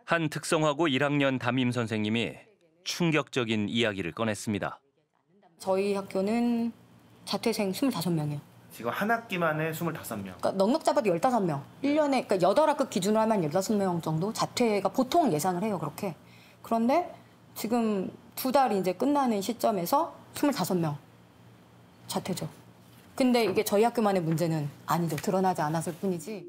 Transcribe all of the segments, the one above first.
한 특성화고 1학년 담임 선생님이 충격적인 이야기를 꺼냈습니다. 저희 학교는 자퇴생 25명이요. 지금 한 학기만에 25명. 그러니까 넉넉 잡아도 15명. 1년에 그러니까 8학급 기준으로 하면 16명 정도 자퇴가 보통 예상을 해요, 그렇게. 그런데 지금 2달이 이제 끝나는 시점에서 25명 자퇴죠. 근데 이게 저희 학교만의 문제는 아니죠. 드러나지 않았을 뿐이지.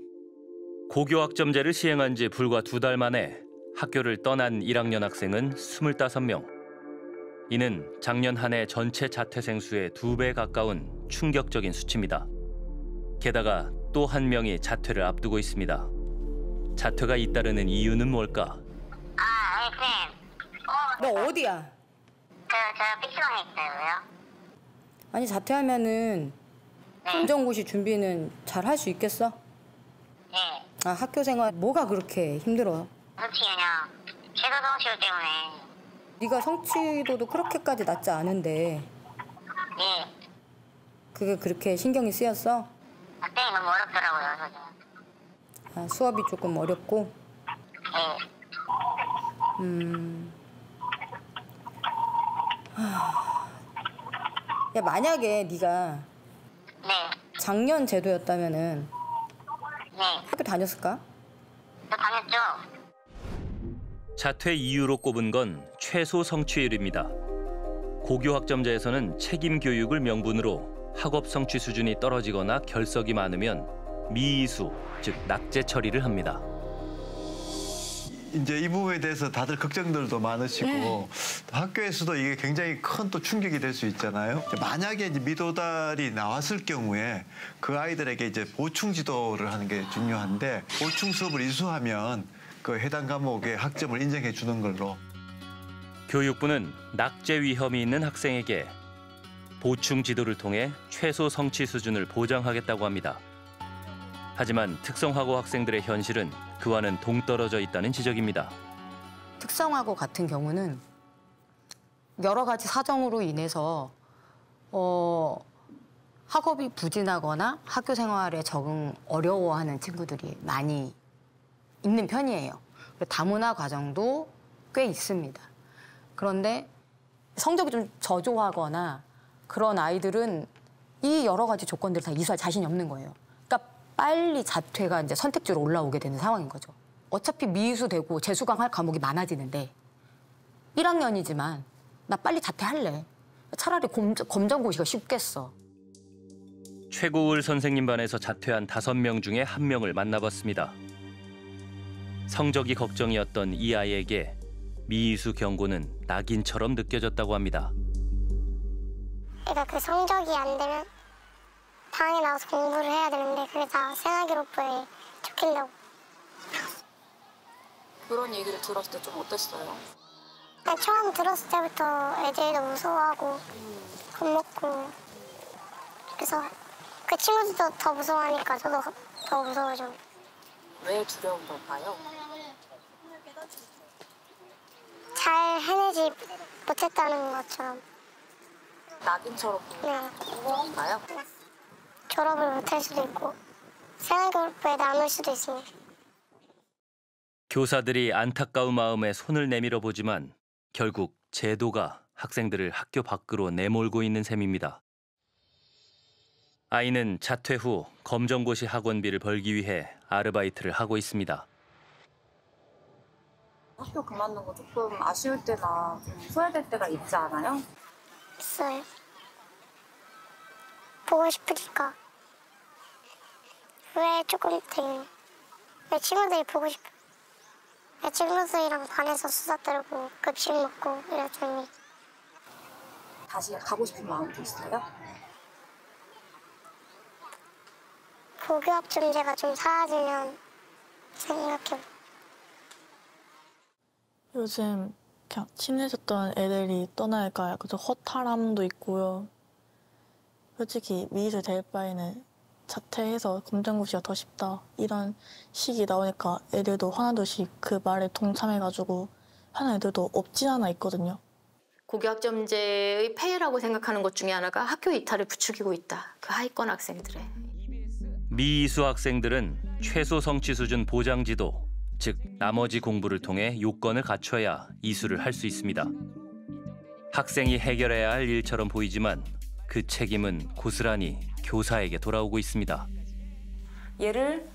고교학점제를 시행한 지 불과 2달 만에 학교를 떠난 1학년 학생은 25명. 이는 작년 한 해 전체 자퇴생 수의 2배 가까운 충격적인 수치입니다. 게다가 또 한 명이 자퇴를 앞두고 있습니다. 자퇴가 잇따르는 이유는 뭘까? 너 어디야? 저 PC방에 있어요. 왜요? 아니 자퇴하면은 검정고시 준비는 잘 할 수 있겠어? 네. 아 학교 생활 뭐가 그렇게 힘들어? 솔직히 그냥 최소 성취율 때문에. 네가 성취도도 그렇게까지 낮지 않은데 예. 그게 그렇게 신경이 쓰였어? 학생이 너무 어렵더라고요, 요즘. 아, 수업이 조금 어렵고? 예. 야 만약에 네가 네. 작년 제도였다면은 네. 학교 다녔을까? 저 다녔죠? 자퇴 이유로 꼽은 건 최소 성취율입니다. 고교학점제에서는 책임 교육을 명분으로 학업 성취 수준이 떨어지거나 결석이 많으면 미이수, 즉 낙제 처리를 합니다. 이제 이 부분에 대해서 다들 걱정들도 많으시고 학교에서도 이게 굉장히 큰 또 충격이 될 수 있잖아요. 만약에 이제 미도달이 나왔을 경우에 그 아이들에게 이제 보충 지도를 하는 게 중요한데 보충 수업을 이수하면 그 해당 과목의 학점을 인정해 주는 걸로. 교육부는 낙제 위험이 있는 학생에게 보충 지도를 통해 최소 성취 수준을 보장하겠다고 합니다. 하지만 특성화고 학생들의 현실은 그와는 동떨어져 있다는 지적입니다. 특성화고 같은 경우는 여러 가지 사정으로 인해서 학업이 부진하거나 학교 생활에 적응 어려워하는 친구들이 많이 있는 편이에요. 다문화 과정도 꽤 있습니다. 그런데 성적이 좀 저조하거나 그런 아이들은 이 여러 가지 조건들을 다 이수할 자신이 없는 거예요. 그러니까 빨리 자퇴가 이제 선택지로 올라오게 되는 상황인 거죠. 어차피 미이수되고 재수강할 과목이 많아지는데 1학년이지만 나 빨리 자퇴할래. 차라리 검정고시가 쉽겠어. 최고을 선생님 반에서 자퇴한 5명 중에 1명을 만나봤습니다. 성적이 걱정이었던 이 아이에게 미이수 경고는 낙인처럼 느껴졌다고 합니다. 그러니까 그 성적이 안 되면 방에 나와서 공부를 해야 되는데 그게 다 생활기록부에 적힌다고. 그런 얘기를 들었을 때 좀 어땠어요? 그냥 처음 들었을 때부터 애들도 무서워하고 겁먹고 그래서 그 친구들도 더 무서워하니까 저도 더 무서워져. 왜 두려운 걸까요? 잘 해내지 못했다는 것처럼. 낙인처럼 네. 보인가요? 졸업을 못할 수도 있고 생활기록부에 남을 수도 있습니다. 교사들이 안타까운 마음에 손을 내밀어 보지만 결국 제도가 학생들을 학교 밖으로 내몰고 있는 셈입니다. 아이는 자퇴 후 검정고시 학원비를 벌기 위해 아르바이트를 하고 있습니다. 학교 그만둔 거 조금 아쉬울 때나 좀 후회될 때가 있지 않아요? 있어요. 보고 싶으니까. 왜 조금 되긴 내 친구들이 보고 싶어. 내 친구들이랑 반에서 수다 떨고 급식 먹고 이러더니. 다시 가고 싶은 마음도 있어요? 고교학점제가 좀 사라지면 생각해. 요즘 그냥 친해졌던 애들이 떠나니까 약간 좀 허탈함도 있고요. 솔직히 미이수 될 바에는 자퇴해서 검정고시가 더 쉽다 이런 식이 나오니까 애들도 하나둘씩 그 말에 동참해가지고 하는 애들도 없진 않아 있거든요. 고교학점제의 폐해라고 생각하는 것 중에 하나가 학교 이탈을 부추기고 있다. 그 하위권 학생들의. 미이수 학생들은 최소 성취 수준 보장지도, 즉 나머지 공부를 통해 요건을 갖춰야 이수를 할 수 있습니다. 학생이 해결해야 할 일처럼 보이지만 그 책임은 고스란히 교사에게 돌아오고 있습니다. 얘를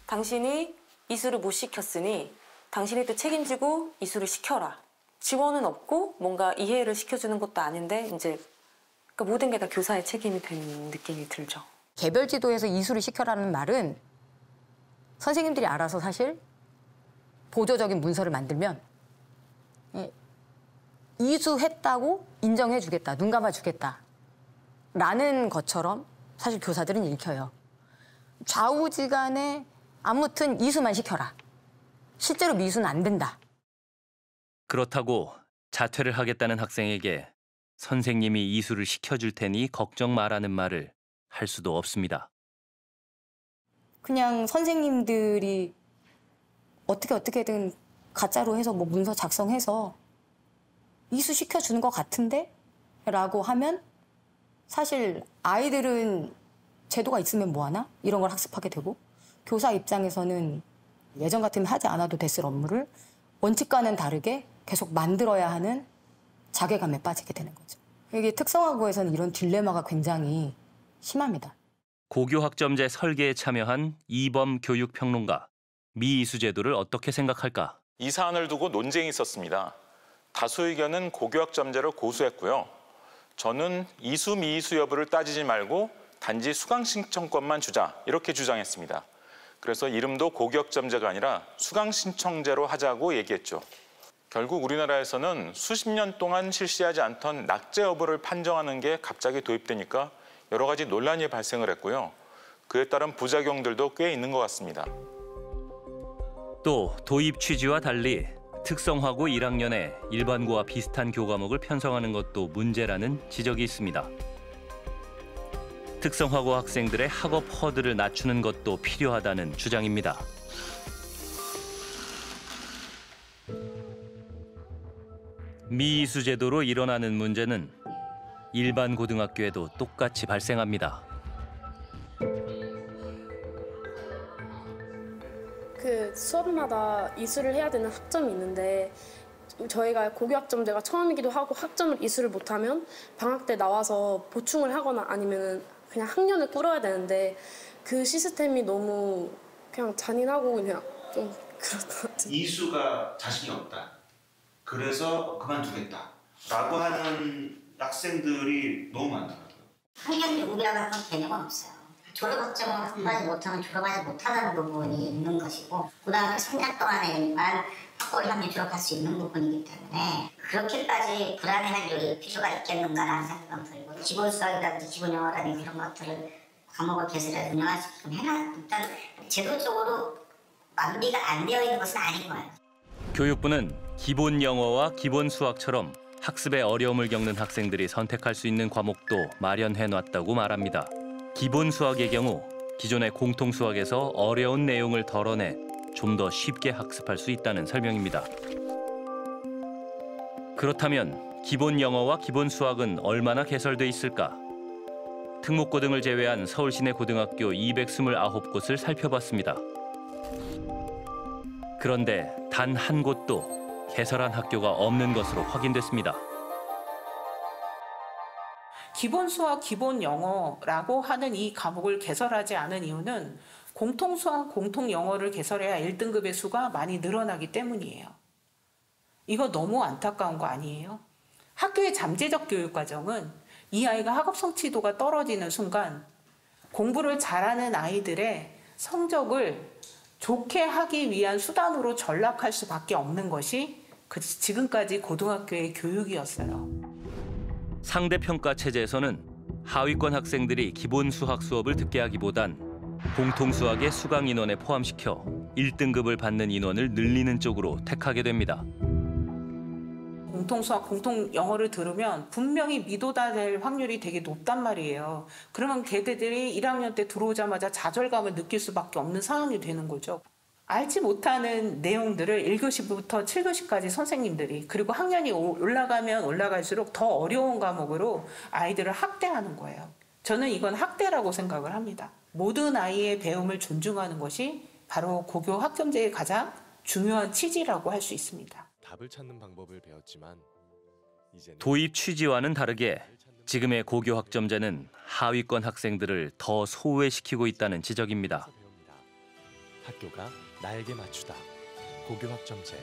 당신이 이수를 못 시켰으니 당신이 또 책임지고 이수를 시켜라. 지원은 없고 뭔가 이해를 시켜주는 것도 아닌데 이제 그러니까 모든 게 다 교사의 책임이 되는 느낌이 들죠. 개별 지도에서 이수를 시켜라는 말은 선생님들이 알아서 사실 보조적인 문서를 만들면 이수했다고 인정해주겠다, 눈 감아주겠다 라는 것처럼 사실 교사들은 읽혀요. 좌우지간에 아무튼 이수만 시켜라. 실제로 미수는 안 된다. 그렇다고 자퇴를 하겠다는 학생에게 선생님이 이수를 시켜줄 테니 걱정 마라는 말을 할 수도 없습니다. 그냥 선생님들이 어떻게든 가짜로 해서 뭐 문서 작성해서 이수시켜주는 것 같은데? 라고 하면 사실 아이들은 제도가 있으면 뭐하나? 이런 걸 학습하게 되고 교사 입장에서는 예전 같으면 하지 않아도 됐을 업무를 원칙과는 다르게 계속 만들어야 하는 자괴감에 빠지게 되는 거죠. 이게 특성화고에서는 이런 딜레마가 굉장히 심합니다. 고교 학점제 설계에 참여한 이범 교육평론가, 미이수 제도를 어떻게 생각할까? 이 사안을 두고 논쟁이 있었습니다. 다수 의견은 고교 학점제를 고수했고요. 저는 이수 미이수 여부를 따지지 말고 단지 수강 신청권만 주자 이렇게 주장했습니다. 그래서 이름도 고교 학점제가 아니라 수강 신청제로 하자고 얘기했죠. 결국 우리나라에서는 수십 년 동안 실시하지 않던 낙제 여부를 판정하는 게 갑자기 도입되니까 여러 가지 논란이 발생을 했고요. 그에 따른 부작용들도 꽤 있는 것 같습니다. 또 도입 취지와 달리 특성화고 1학년에 일반고와 비슷한 교과목을 편성하는 것도 문제라는 지적이 있습니다. 특성화고 학생들의 학업 허들을 낮추는 것도 필요하다는 주장입니다. 미이수 제도로 일어나는 문제는 일반 고등학교에도 똑같이 발생합니다. 그 수업마다 이수를 해야 되는 학점이 있는데 저희가 고교 학점제가 처음이기도 하고 학점을 이수를 못하면 방학 때 나와서 보충을 하거나 아니면 그냥 학년을 꿇어야 되는데 그 시스템이 너무 그냥 잔인하고 그냥 좀 그렇던 것 같아요. 이수가 자신이 없다. 그래서 그만두겠다. 라고 하는 학생들이 너무 많더라고요. 학년 요구라는 개념은 없어요. 졸업학점을 확보하지 못하면 졸업하지 못하는 부분이 있는 것이고 고등학교 3년 동안에만 학벌 학년 졸업할 수 있는 부분이기 때문에 그렇게까지 불안해할 필요가 있겠는가라는 생각은 들고 기본 수학이라든지 기본 영어라든지 이런 것들을 과목을 개설해서 운영할 수 있게끔 해놔 일단 제도적으로 완비가 안 되어 있는 것은 아닌 거예요. 교육부는 기본 영어와 기본 수학처럼 학습에 어려움을 겪는 학생들이 선택할 수 있는 과목도 마련해놨다고 말합니다. 기본 수학의 경우 기존의 공통 수학에서 어려운 내용을 덜어내 좀 더 쉽게 학습할 수 있다는 설명입니다. 그렇다면 기본 영어와 기본 수학은 얼마나 개설돼 있을까? 특목고 등을 제외한 서울 시내 고등학교 229곳을 살펴봤습니다. 그런데 단 한 곳도 개설한 학교가 없는 것으로 확인됐습니다. 기본 수학, 기본 영어라고 하는 이 과목을 개설하지 않은 이유는 공통 수학, 공통 영어를 개설해야 1등급의 수가 많이 늘어나기 때문이에요. 이거 너무 안타까운 거 아니에요? 학교의 잠재적 교육 과정은 이 아이가 학업 성취도가 떨어지는 순간 공부를 잘하는 아이들의 성적을 좋게 하기 위한 수단으로 전락할 수밖에 없는 것이 지금까지 고등학교의 교육이었어요. 상대평가 체제에서는 하위권 학생들이 기본 수학 수업을 듣게 하기보단 공통 수학의 수강 인원에 포함시켜 1등급을 받는 인원을 늘리는 쪽으로 택하게 됩니다. 공통 수학, 공통 영어를 들으면 분명히 미도다 될 확률이 되게 높단 말이에요. 그러면 걔들이 1학년 때 들어오자마자 좌절감을 느낄 수밖에 없는 상황이 되는 거죠. 알지 못하는 내용들을 1교시부터 7교시까지 선생님들이 그리고 학년이 올라가면 올라갈수록 더 어려운 과목으로 아이들을 학대하는 거예요. 저는 이건 학대라고 생각을 합니다. 모든 아이의 배움을 존중하는 것이 바로 고교 학점제의 가장 중요한 취지라고 할 수 있습니다. 답을 찾는 방법을 배웠지만 이제는 도입 취지와는 다르게 지금의 고교 학점제는 하위권 학생들을 더 소외시키고 있다는 지적입니다. 학교가 나에게 맞추다. 고교 학점제.